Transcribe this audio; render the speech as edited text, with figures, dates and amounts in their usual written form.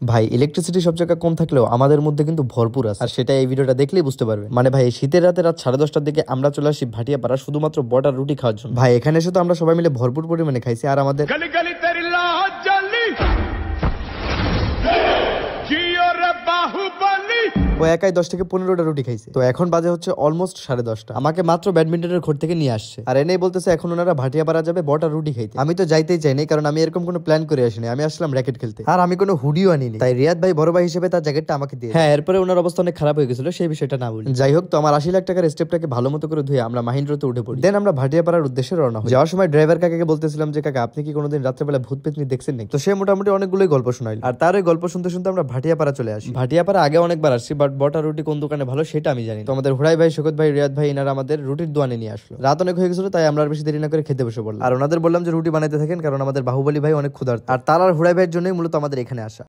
ভাই ইলেকট্রিসিটি সব জায়গায় কম থাকলেও আমাদের মধ্যে কিন্তু ভরপুর আছে, আর সেটা এই ভিডিওটা দেখলেই বুঝতে পারবে। মানে ভাই এই শীতের রাতে রাত 10:30টার দিকে আমরা চলে আসি ভাটিয়াপাড়া শুধুমাত্র বটার রুটি খাওয়ার জন্য। ভাই এখানে এসে তো আমরা সবাই মিলে ভরপুর পরিমাণে খাইছি, আর আমাদের গলি গলি তেরি লাহত জ্বলি জিও রে বাহুবলি ও একাই 10 থেকে 15টা রুটি খাইছে। তো এখন বাজে হচ্ছে অলমোস্ট 10:30টা। আমাকে মাত্র ব্যাডমিন্টনের কোর্ট থেকে নিয়ে আসছে, আর এনেই বলতেছে এখন ওনারা ভাটিয়াপাড়া যাবে বটার রুটি খাইতে। আমি তো যাইতেই চাইনি, কারণ আমি এরকম কোনো প্ল্যান করে আসিনি, আমি আসলাম র্যাকেট খেলতে, আর আমি কোনো হুডিও আনিনি। তাই রিয়াদ ভাই বড় ভাই হিসেবে তার জ্যাকেটটা আমাকে দিয়ে। হ্যাঁ, এরপরে ওনার অবস্থা অনেক খারাপ হয়ে গেছিল, সেই বিষয়টা না বলি। যাই হোক, তো আমার 80 লাখ টাকার স্টেপটাকে ভালো মতো করে ধুয়ে আমরা মাহিন্দ্রতে উঠে পড়ি। দেন আমরা ভাটিয়াপাড়ার উদ্দেশ্যে রওনা হই। যাওয়ার সময় ড্রাইভার কাকাকে বলতেছিলাম যে কাকা আপনি কি কোনোদিন রাত্রেবেলা ভূত পেতনি দেখছেন নাকি? তো সে মোটামুটি অনেকগুলোই গল্প শোনাইল, আর তার ওই গল্প শুনতে শুনতে আমরা ভাটিয়াপাড়া চলে আসি। ভাটিয়াপাড়া আগে অনেকবার আসছি, বাট বটার রুটি কোন দোকানে ভালো সেটা আমি জানি। তো আমাদের হুড়াই ভাই, শোকত ভাই, রিয়াদ ভাই এনারা আমাদের রুটির দোয়ানে নিয়ে আসলো। রাত অনেক হয়ে গেছিল, তাই আমরা আর বেশি দেরি না করে খেতে বসে পড়লাম। আর ওনাদের বললাম যে রুটি বানাইতে থাকেন, কারণ আমাদের বাহুবলী ভাই অনেক ক্ষুধার্ত, আর তার আর হুড়াই ভাইয়ের জন্যই মূলত আমাদের এখানে আসা।